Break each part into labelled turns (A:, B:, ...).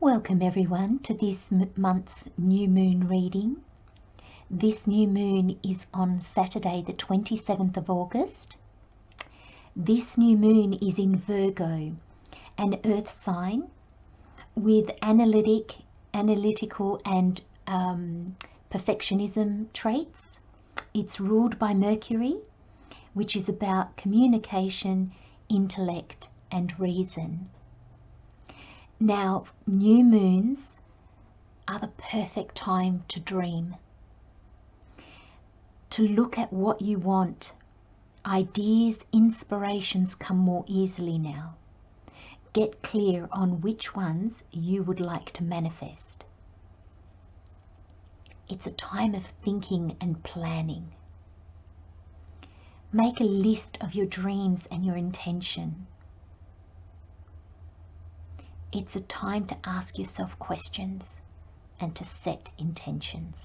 A: Welcome everyone to this month's new moon reading. This new moon is on Saturday the 27th of August. This new moon is in Virgo, an earth sign with analytical and perfectionism traits. It's ruled by Mercury, which is about communication, intellect and reason. Now, new moons are the perfect time to dream, to look at what you want. Ideas, inspirations come more easily now. Get clear on which ones you would like to manifest. It's a time of thinking and planning. Make a list of your dreams and your intention. It's a time to ask yourself questions and to set intentions.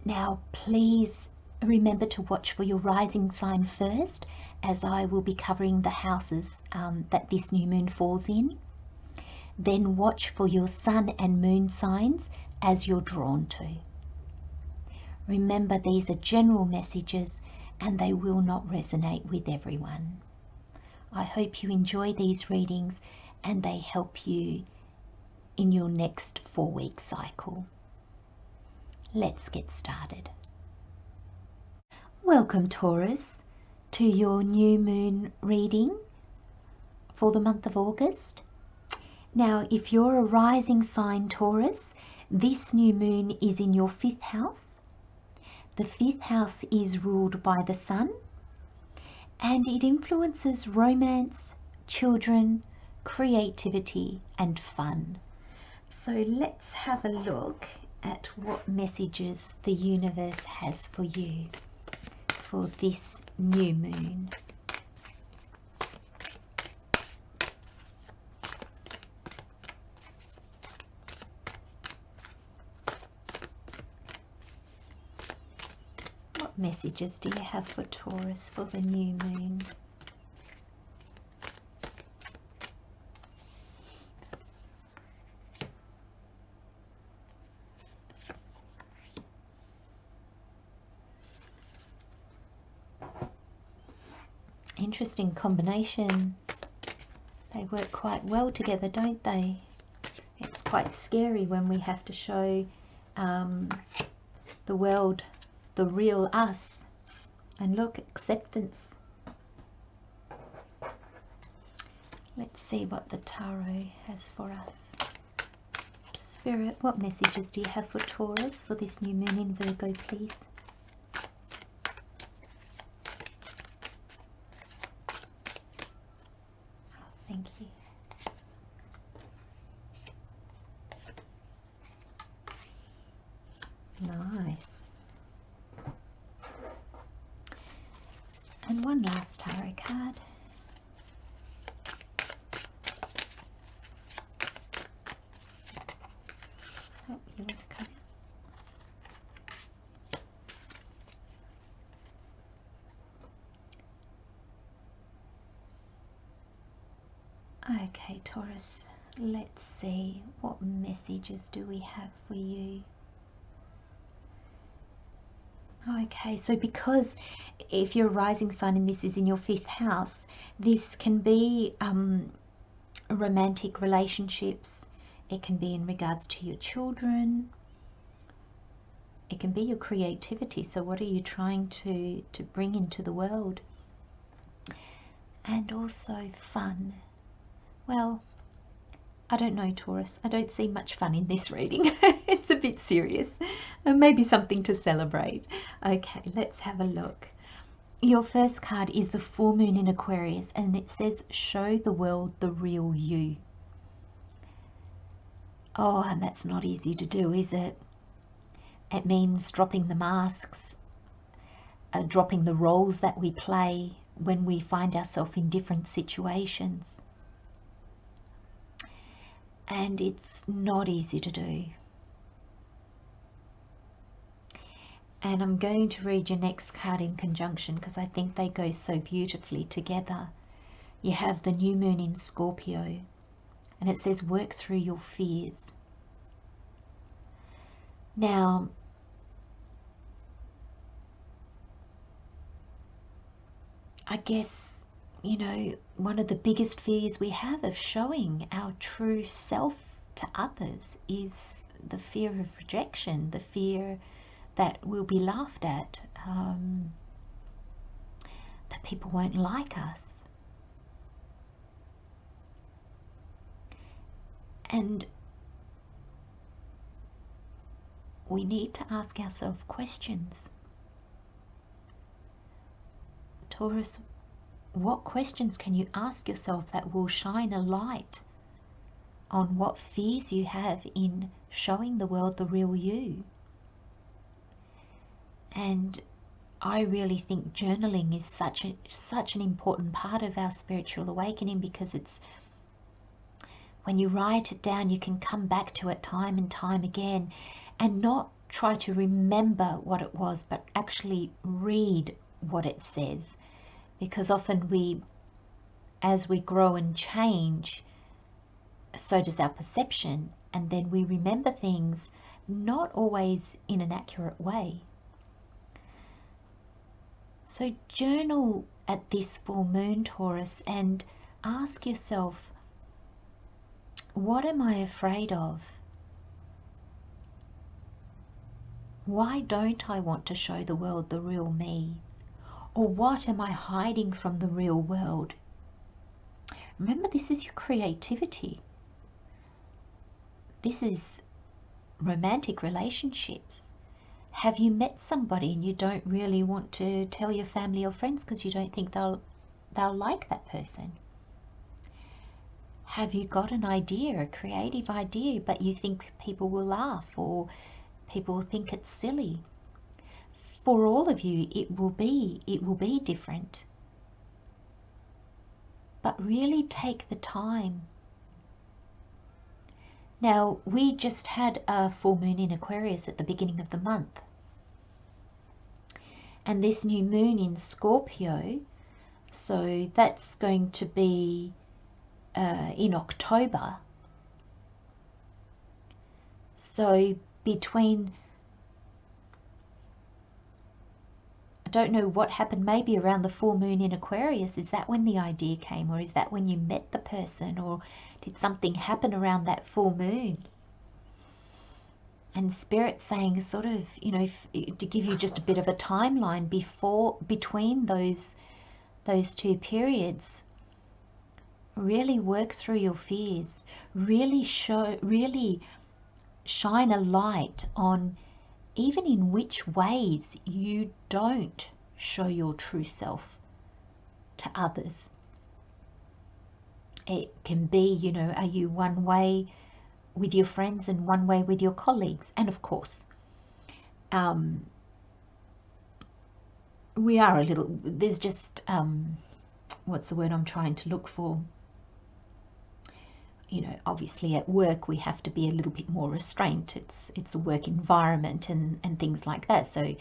A: Now, please remember to watch for your rising sign first, as I will be covering the houses that this new moon falls in. Then watch for your sun and moon signs as you're drawn to. Remember, these are general messages and they will not resonate with everyone. I hope you enjoy these readings and they help you in your next 4-week cycle. Let's get started. Welcome Taurus to your new moon reading for the month of August. Now, if you're a rising sign Taurus, this new moon is in your 5th house. The 5th house is ruled by the sun, and it influences romance, children, creativity and fun. So let's have a look at what messages the universe has for you for this new moon. What messages do you have for Taurus for the new moon? Interesting combination. They work quite well together, don't they? It's quite scary when we have to show the world the real us. And look, acceptance. Let's see what the tarot has for us. Spirit, what messages do you have for Taurus for this new moon in Virgo, please? Thank you. Nice. And one last tarot card. Oh, you want to come out? Okay, Taurus, let's see, what messages do we have for you? Okay, so because if you're a rising sign and this is in your 5th house, this can be romantic relationships. It can be in regards to your children. It can be your creativity. So what are you trying to bring into the world? And also fun. Well, I don't know, Taurus. I don't see much fun in this reading. It's a bit serious. And maybe something to celebrate. Okay, let's have a look. Your first card is the full moon in Aquarius, and it says, show the world the real you. Oh, and that's not easy to do, is it? It means dropping the masks, dropping the roles that we play when we find ourselves in different situations. And it's not easy to do. And I'm going to read your next card in conjunction because I think they go so beautifully together. you have the new moon in Scorpio, and it says work through your fears. Now, I guess, you know, one of the biggest fears we have of showing our true self to others is the fear of rejection, the fear that we'll be laughed at, that people won't like us. And we need to ask ourselves questions. Taurus, what questions can you ask yourself that will shine a light on what fears you have in showing the world the real you? And I really think journaling is such an important part of our spiritual awakening, because it's when you write it down, you can come back to it time and time again and not try to remember what it was, but actually read what it says. Because often as we grow and change, so does our perception, and then we remember things not always in an accurate way. So journal at this full moon, Taurus, and ask yourself, what am I afraid of? Why don't I want to show the world the real me? Or what am I hiding from the real world? Remember, this is your creativity. This is romantic relationships. Have you met somebody and you don't really want to tell your family or friends because you don't think they'll like that person? Have you got an idea, a creative idea, but you think people will laugh or people will think it's silly? For all of you, it will be different. But really take the time. Now, we just had a full moon in Aquarius at the beginning of the month. And this new moon in Scorpio, so that's going to be in October. So between, I don't know what happened, maybe around the full moon in Aquarius, is that when the idea came, or is that when you met the person, or did something happen around that full moon? And Spirit saying sort of, you know, to give you just a bit of a timeline between those two periods. Really work through your fears. Really shine a light on even in which ways you don't show your true self to others. It can be, you know, are you one way with your friends and one way with your colleagues? And of course, we are a little, there's just, what's the word I'm trying to look for? You know, obviously at work we have to be a little bit more restrained. It's a work environment and things like that. So,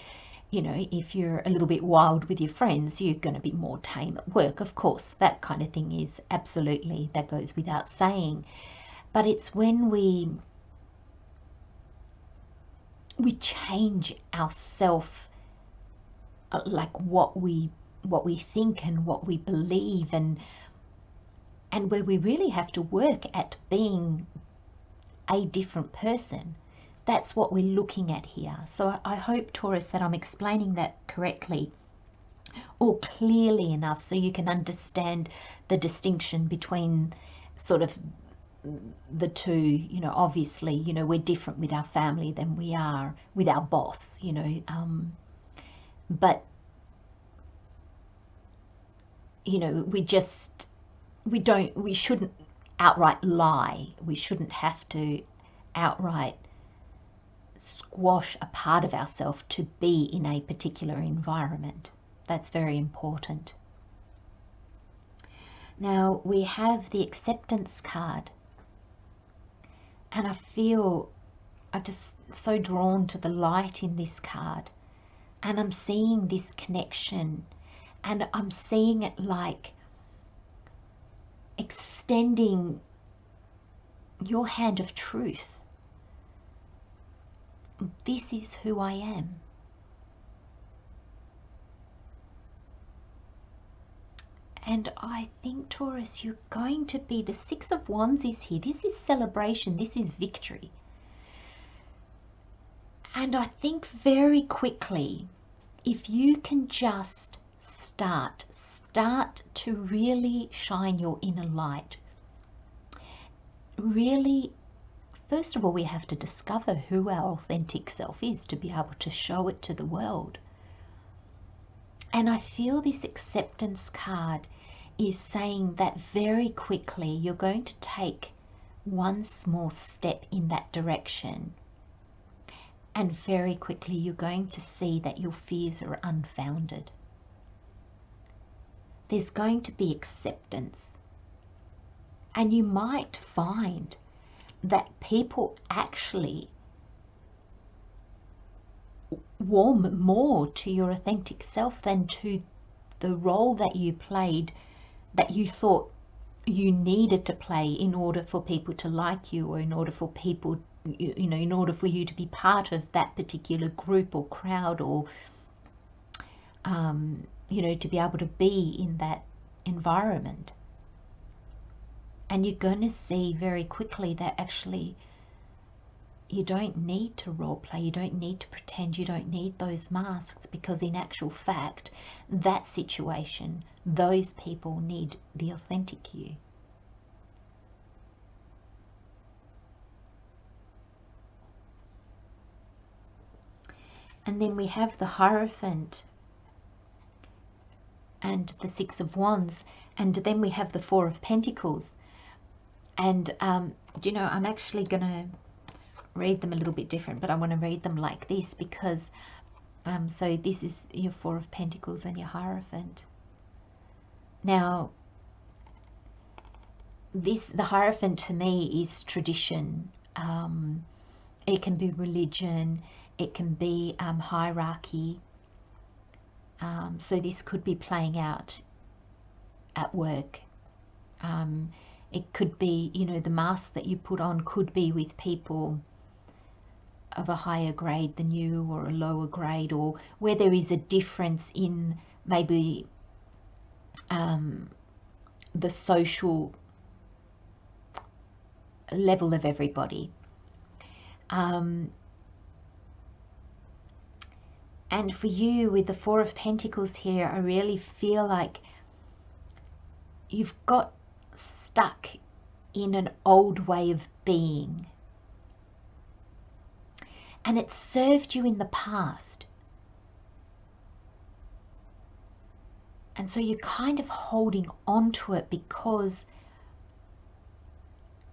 A: you know, if you're a little bit wild with your friends, you're going to be more tame at work. Of course, that kind of thing is absolutely, that goes without saying. But it's when we change ourselves, like what we think and what we believe, and where we really have to work at being a different person. That's what we're looking at here. So I hope, Taurus, that I'm explaining that correctly or clearly enough so you can understand the distinction between sort of the two. You know, obviously, you know, we're different with our family than we are with our boss, you know, but, you know, we shouldn't outright lie. We shouldn't have to outright squash a part of ourselves to be in a particular environment. That's very important. Now we have the acceptance card, and I'm just so drawn to the light in this card, and I'm seeing this connection, and I'm seeing it like extending your hand of truth. This is who I am. And I think, Taurus, you're going to be, the Six of Wands is here. This is celebration. This is victory. And I think very quickly, if you can just start to really shine your inner light. Really, first of all, we have to discover who our authentic self is to be able to show it to the world. And I feel this acceptance card is saying that very quickly you're going to take one small step in that direction. And very quickly you're going to see that your fears are unfounded. There's going to be acceptance. And you might find that people actually warm more to your authentic self than to the role that you played, that you thought you needed to play in order for people to like you, or in order for people, you know, in order for you to be part of that particular group or crowd, or you know, to be able to be in that environment. And you're going to see very quickly that actually you don't need to role play, you don't need to pretend, you don't need those masks, because in actual fact, that situation, those people need the authentic you. And then we have the Hierophant and the Six of Wands, and then we have the Four of Pentacles. And do you know, I'm actually going to read them a little bit different, but I want to read them like this, because so this is your Four of Pentacles and your Hierophant. Now, the Hierophant to me is tradition. It can be religion, it can be hierarchy. So this could be playing out at work. It could be, you know, the mask that you put on could be with people of a higher grade than you, or a lower grade, or where there is a difference in maybe the social level of everybody. And for you with the Four of Pentacles here, I really feel like you've got stuck in an old way of being. And it served you in the past. And so you're kind of holding on to it because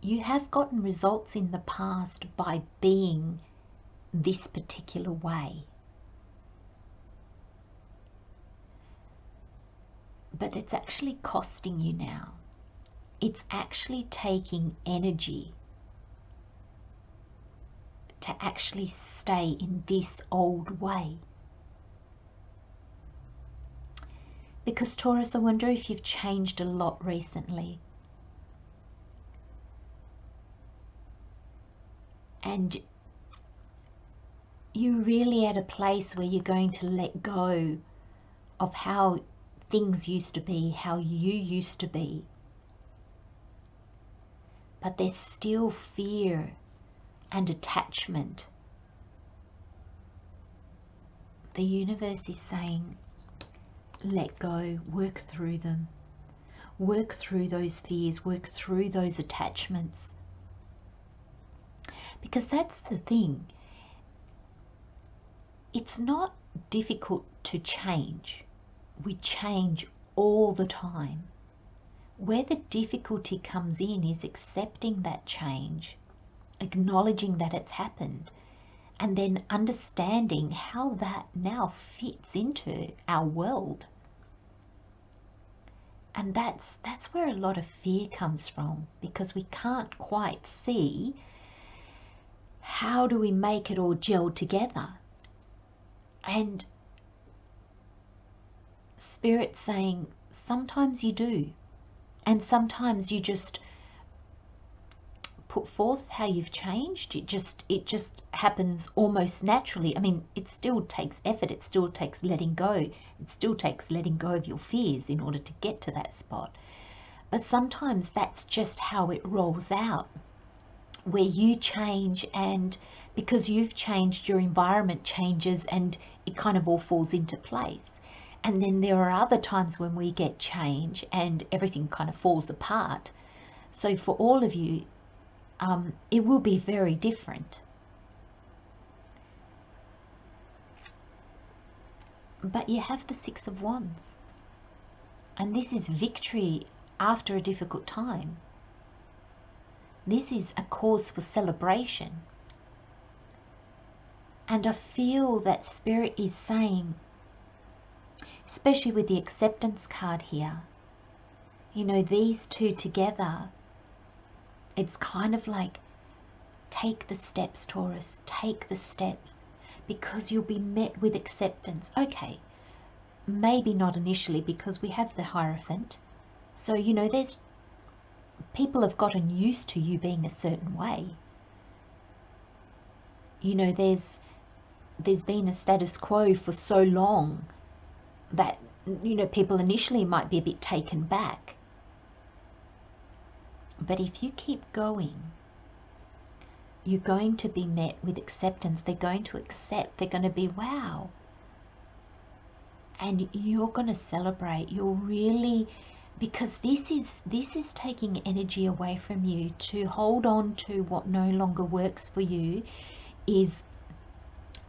A: you have gotten results in the past by being this particular way. But it's actually costing you now. It's actually taking energy to actually stay in this old way. Because Taurus, I wonder if you've changed a lot recently. And you're really at a place where you're going to let go of how things used to be, how you used to be. But there's still fear and attachment. The universe is saying, let go, work through them. Work through those fears, work through those attachments. Because that's the thing. It's not difficult to change. We change all the time. Where the difficulty comes in is accepting that change, acknowledging that it's happened, and then understanding how that now fits into our world. And that's where a lot of fear comes from, because we can't quite see how do we make it all gel together. And Spirit's saying sometimes you do, and sometimes you just put forth how you've changed. It just happens almost naturally. I mean, it still takes effort. It still takes letting go. It still takes letting go of your fears in order to get to that spot. But sometimes that's just how it rolls out, where you change, and because you've changed, your environment changes and it kind of all falls into place. And then there are other times when we get change and everything kind of falls apart. So for all of you, it will be very different. But you have the Six of Wands. And this is victory after a difficult time. This is a cause for celebration. And I feel that Spirit is saying, especially with the acceptance card here, you know, these two together, it's kind of like, take the steps, Taurus, take the steps, because you'll be met with acceptance. Okay, maybe not initially, because we have the Hierophant. So, you know, there's people have gotten used to you being a certain way. You know, there's been a status quo for so long that, you know, people initially might be a bit taken back. But if you keep going, you're going to be met with acceptance. They're going to accept. They're going to be, wow. And you're going to celebrate. You're really, because this is taking energy away from you. To hold on to what no longer works for you is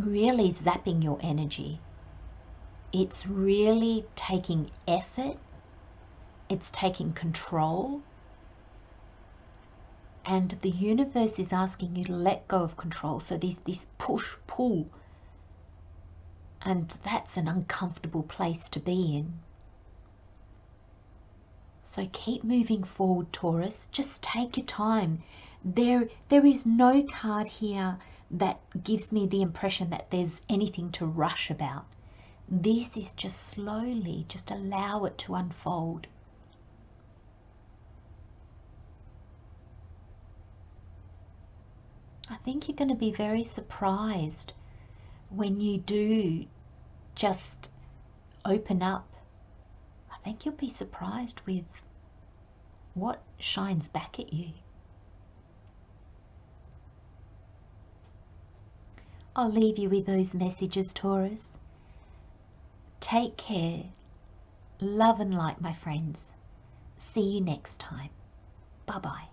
A: really zapping your energy. It's really taking effort. It's taking control. And the universe is asking you to let go of control. So there's this push-pull. And that's an uncomfortable place to be in. So keep moving forward, Taurus. Just take your time. There is no card here that gives me the impression that there's anything to rush about. This is just slowly, just allow it to unfold. I think you're going to be very surprised when you do just open up. I think you'll be surprised with what shines back at you. I'll leave you with those messages, Taurus. Take care. Love and light, my friends. See you next time. Bye-bye.